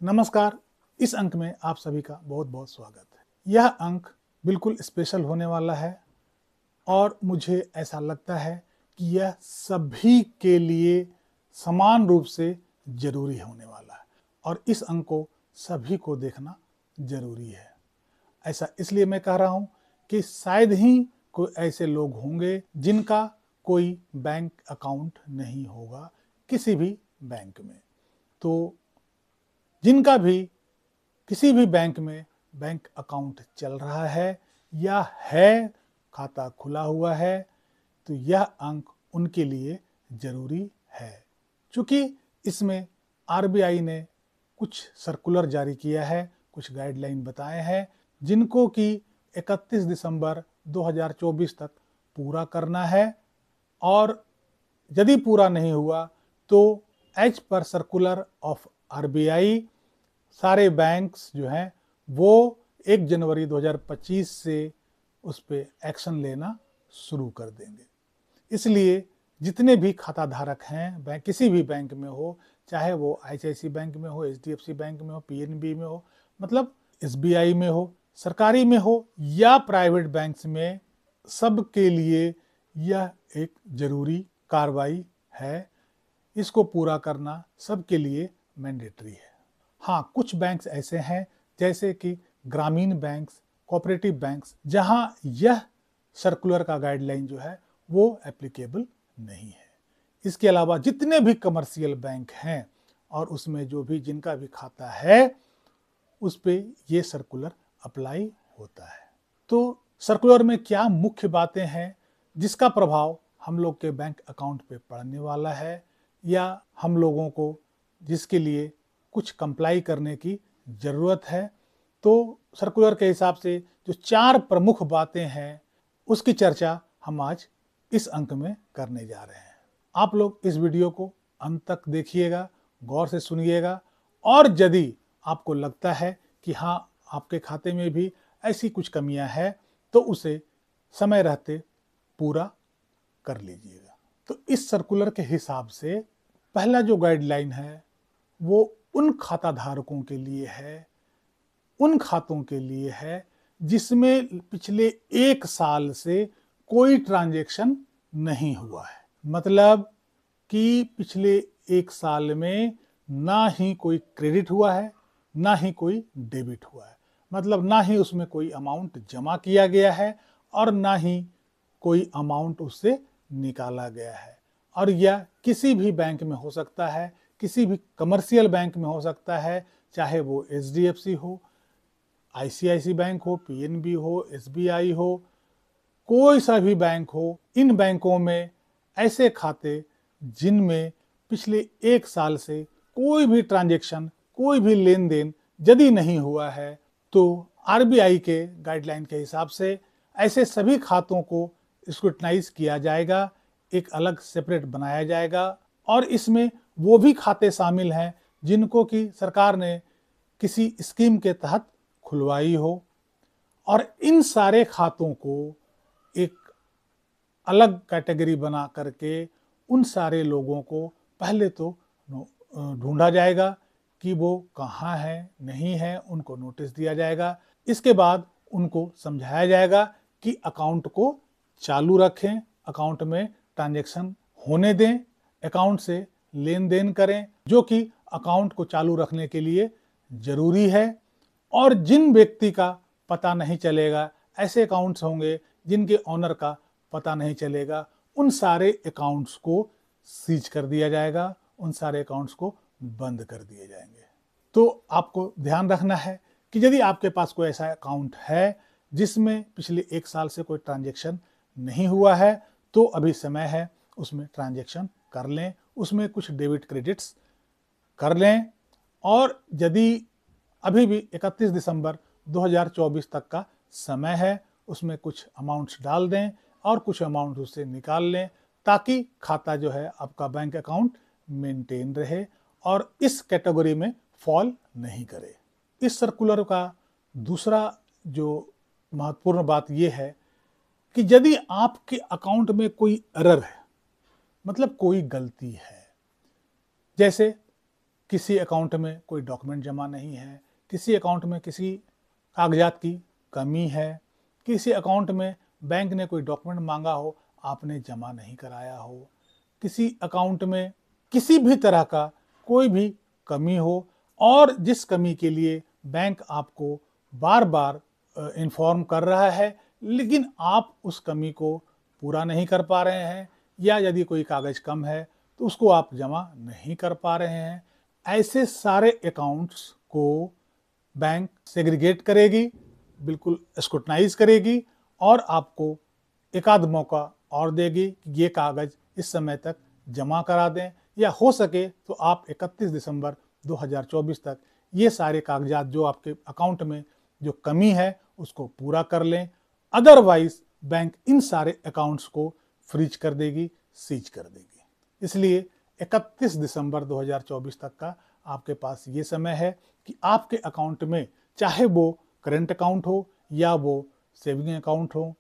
नमस्कार। इस अंक में आप सभी का बहुत बहुत स्वागत है। यह अंक बिल्कुल स्पेशल होने वाला है और मुझे ऐसा लगता है कि यह सभी के लिए समान रूप से जरूरी होने वाला है और इस अंक को सभी को देखना जरूरी है। ऐसा इसलिए मैं कह रहा हूँ कि शायद ही कोई ऐसे लोग होंगे जिनका कोई बैंक अकाउंट नहीं होगा किसी भी बैंक में। तो जिनका भी किसी भी बैंक में बैंक अकाउंट चल रहा है या है, खाता खुला हुआ है, तो यह अंक उनके लिए जरूरी है। क्योंकि इसमें आरबीआई ने कुछ सर्कुलर जारी किया है, कुछ गाइडलाइन बताए हैं जिनको कि 31 दिसंबर 2024 तक पूरा करना है और यदि पूरा नहीं हुआ तो as per circular of RBI सारे बैंक्स जो हैं वो 1 जनवरी 2025 से उस पर एक्शन लेना शुरू कर देंगे। इसलिए जितने भी खाता धारक हैं, बैंक किसी भी बैंक में हो, चाहे वो आईसीआईसी बैंक में हो, एचडीएफसी बैंक में हो, पीएनबी में हो, मतलब एसबीआई में हो, सरकारी में हो या प्राइवेट बैंक्स में, सबके लिए यह एक जरूरी कार्रवाई है। इसको पूरा करना सबके लिए मैंडेटरी है। हाँ, कुछ बैंक्स ऐसे हैं जैसे कि ग्रामीण बैंक्स, कोऑपरेटिव बैंक्स, जहां यह सर्कुलर का गाइडलाइन जो है वो एप्लीकेबल नहीं है। इसके अलावा जितने भी कमर्शियल बैंक हैं और उसमें जो भी जिनका भी खाता है उस पे ये सर्कुलर अप्लाई होता है। तो सर्कुलर में क्या मुख्य बातें हैं जिसका प्रभाव हम लोग के बैंक अकाउंट पे पड़ने वाला है या हम लोगों को जिसके लिए कुछ कंप्लाई करने की ज़रूरत है। तो सर्कुलर के हिसाब से जो 4 प्रमुख बातें हैं उसकी चर्चा हम आज इस अंक में करने जा रहे हैं। आप लोग इस वीडियो को अंत तक देखिएगा, गौर से सुनिएगा और यदि आपको लगता है कि हाँ, आपके खाते में भी ऐसी कुछ कमियां हैं तो उसे समय रहते पूरा कर लीजिएगा। तो इस सर्कुलर के हिसाब से पहला जो गाइडलाइन है वो उन खाता धारकों के लिए है, उन खातों के लिए है जिसमें पिछले 1 साल से कोई ट्रांजैक्शन नहीं हुआ है। मतलब कि पिछले 1 साल में ना ही कोई क्रेडिट हुआ है, ना ही कोई डेबिट हुआ है। मतलब ना ही उसमें कोई अमाउंट जमा किया गया है और ना ही कोई अमाउंट उससे निकाला गया है। और यह किसी भी बैंक में हो सकता है, किसी भी कमर्शियल बैंक में हो सकता है, चाहे वो एचडीएफसी हो, आईसीआईसी बैंक हो, पीएनबी हो, एसबीआई हो, कोई सा भी बैंक हो। इन बैंकों में ऐसे खाते जिनमें पिछले 1 साल से कोई भी ट्रांजैक्शन, कोई भी लेन देन यदि नहीं हुआ है तो आरबीआई के गाइडलाइन के हिसाब से ऐसे सभी खातों को स्क्रूटनाइज किया जाएगा, एक अलग सेपरेट बनाया जाएगा और इसमें वो भी खाते शामिल हैं जिनको कि सरकार ने किसी स्कीम के तहत खुलवाई हो और इन सारे खातों को एक अलग कैटेगरी बना करके उन सारे लोगों को पहले तो ढूंढा जाएगा कि वो कहाँ है, नहीं है, उनको नोटिस दिया जाएगा। इसके बाद उनको समझाया जाएगा कि अकाउंट को चालू रखें, अकाउंट में ट्रांजैक्शन होने दें, अकाउंट से लेन देन करें जो कि अकाउंट को चालू रखने के लिए जरूरी है। और जिन व्यक्ति का पता नहीं चलेगा, ऐसे अकाउंट्स होंगे जिनके ऑनर का पता नहीं चलेगा, उन सारे अकाउंट्स को सीज कर दिया जाएगा, उन सारे अकाउंट्स को बंद कर दिए जाएंगे। तो आपको ध्यान रखना है कि यदि आपके पास कोई ऐसा अकाउंट है जिसमें पिछले 1 साल से कोई ट्रांजैक्शन नहीं हुआ है तो अभी समय है उसमें ट्रांजैक्शन कर लें, उसमें कुछ डेबिट क्रेडिट्स कर लें। और यदि अभी भी 31 दिसंबर 2024 तक का समय है, उसमें कुछ अमाउंट्स डाल दें और कुछ अमाउंट उससे निकाल लें ताकि खाता जो है आपका बैंक अकाउंट मेंटेन रहे और इस कैटेगरी में फॉल नहीं करे। इस सर्कुलर का दूसरा जो महत्वपूर्ण बात यह है कि यदि आपके अकाउंट में कोई एरर है, मतलब कोई गलती है, जैसे किसी अकाउंट में कोई डॉक्यूमेंट जमा नहीं है, किसी अकाउंट में किसी कागजात की कमी है, किसी अकाउंट में बैंक ने कोई डॉक्यूमेंट मांगा हो, आपने जमा नहीं कराया हो, किसी अकाउंट में किसी भी तरह का कोई भी कमी हो, और जिस कमी के लिए बैंक आपको बार बार इन्फॉर्म कर रहा है, लेकिन आप उस कमी को पूरा नहीं कर पा रहे हैं, या यदि कोई कागज कम है तो उसको आप जमा नहीं कर पा रहे हैं, ऐसे सारे अकाउंट्स को बैंक सेग्रीगेट करेगी, बिल्कुल स्क्रूटनाइज करेगी और आपको एक आध मौका और देगी कि ये कागज इस समय तक जमा करा दें, या हो सके तो आप 31 दिसंबर 2024 तक ये सारे कागजात जो आपके अकाउंट में जो कमी है उसको पूरा कर लें। अदरवाइज बैंक इन सारे अकाउंट्स को फ्रीज कर देगी, सीज कर देगी। इसलिए 31 दिसंबर 2024 तक का आपके पास ये समय है कि आपके अकाउंट में, चाहे वो करेंट अकाउंट हो या वो सेविंग अकाउंट हो,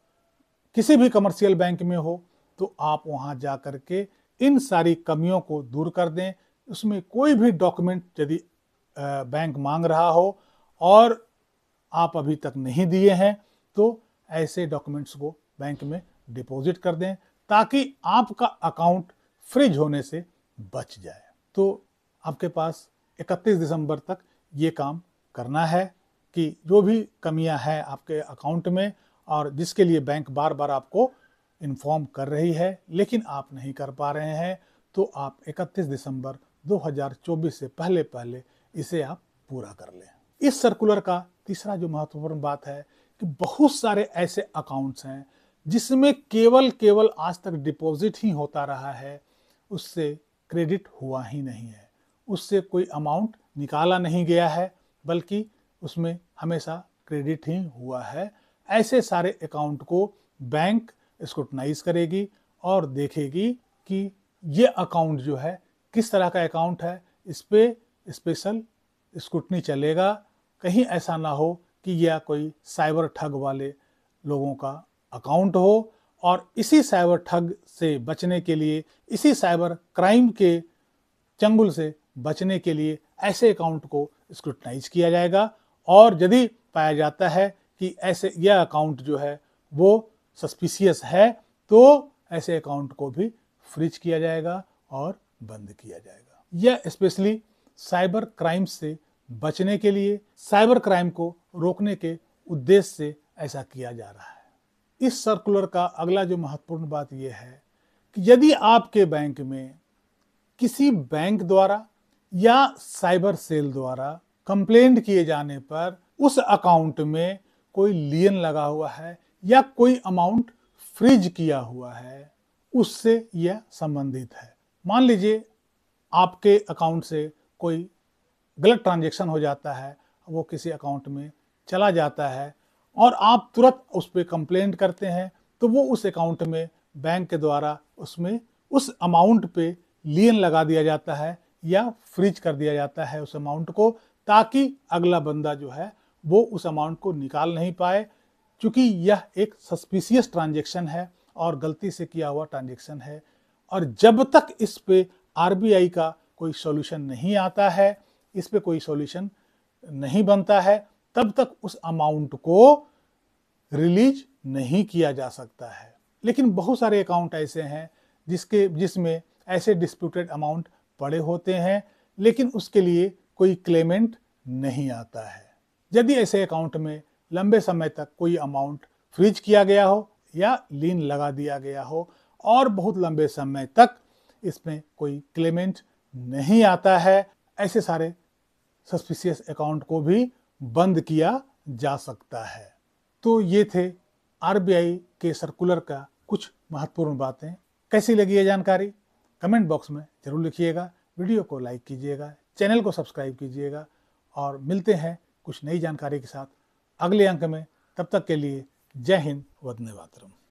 किसी भी कमर्शियल बैंक में हो, तो आप वहां जा करके इन सारी कमियों को दूर कर दें। उसमें कोई भी डॉक्यूमेंट यदि बैंक मांग रहा हो और आप अभी तक नहीं दिए हैं, तो ऐसे डॉक्यूमेंट्स को बैंक में डिपॉजिट कर दें ताकि आपका अकाउंट फ्रीज होने से बच जाए। तो आपके पास 31 दिसंबर तक ये काम करना है कि जो भी कमियां हैं आपके अकाउंट में और जिसके लिए बैंक बार बार आपको इन्फॉर्म कर रही है लेकिन आप नहीं कर पा रहे हैं, तो आप 31 दिसंबर 2024 से पहले पहले इसे आप पूरा कर लें। इस सर्कुलर का तीसरा जो महत्वपूर्ण बात है कि बहुत सारे ऐसे अकाउंट्स हैं जिसमें केवल आज तक डिपॉजिट ही होता रहा है, उससे क्रेडिट हुआ ही नहीं है, उससे कोई अमाउंट निकाला नहीं गया है, बल्कि उसमें हमेशा क्रेडिट ही हुआ है। ऐसे सारे अकाउंट को बैंक स्क्रूटनाइज करेगी और देखेगी कि ये अकाउंट जो है किस तरह का अकाउंट है, इस पे स्पेशल स्क्रूटनी चलेगा। कहीं ऐसा ना हो कि यह कोई साइबर ठग वाले लोगों का अकाउंट हो, और इसी साइबर ठग से बचने के लिए, इसी साइबर क्राइम के चंगुल से बचने के लिए ऐसे अकाउंट को स्क्रूटनाइज किया जाएगा। और यदि पाया जाता है कि ऐसे यह अकाउंट जो है वो सस्पिशियस है, तो ऐसे अकाउंट को भी फ्रीज किया जाएगा और बंद किया जाएगा। यह स्पेशली साइबर क्राइम से बचने के लिए, साइबर क्राइम को रोकने के उद्देश्य से ऐसा किया जा रहा है। इस सर्कुलर का अगला जो महत्वपूर्ण बात यह है कि यदि आपके बैंक में किसी बैंक द्वारा या साइबर सेल द्वारा कंप्लेंट किए जाने पर उस अकाउंट में कोई लियन लगा हुआ है या कोई अमाउंट फ्रीज किया हुआ है, उससे यह संबंधित है। मान लीजिए आपके अकाउंट से कोई गलत ट्रांजैक्शन हो जाता है, वो किसी अकाउंट में चला जाता है और आप तुरंत उस पर कंप्लेंट करते हैं, तो वो उस अकाउंट में बैंक के द्वारा उसमें उस अमाउंट पे लियन लगा दिया जाता है या फ्रीज कर दिया जाता है उस अमाउंट को, ताकि अगला बंदा जो है वो उस अमाउंट को निकाल नहीं पाए, क्योंकि यह एक सस्पिशियस ट्रांजैक्शन है और गलती से किया हुआ ट्रांजैक्शन है। और जब तक इस पे आरबीआई का कोई सॉल्यूशन नहीं आता है, इस पे कोई सॉल्यूशन नहीं बनता है, तब तक उस अमाउंट को रिलीज नहीं किया जा सकता है। लेकिन बहुत सारे अकाउंट ऐसे हैं जिसमें ऐसे डिस्प्यूटेड अमाउंट पड़े होते हैं, लेकिन उसके लिए कोई क्लेमेंट नहीं आता है। यदि ऐसे अकाउंट में लंबे समय तक कोई अमाउंट फ्रीज किया गया हो या लीन लगा दिया गया हो और बहुत लंबे समय तक इसमें कोई क्लेमेंट नहीं आता है, ऐसे सारे सस्पिशियस अकाउंट को भी बंद किया जा सकता है। तो ये थे आरबीआई के सर्कुलर का कुछ महत्वपूर्ण बातें। कैसी लगी ये जानकारी कमेंट बॉक्स में जरूर लिखिएगा, वीडियो को लाइक कीजिएगा, चैनल को सब्सक्राइब कीजिएगा, और मिलते हैं कुछ नई जानकारी के साथ अगले अंक में। तब तक के लिए जय हिंद, वंदे मातरम।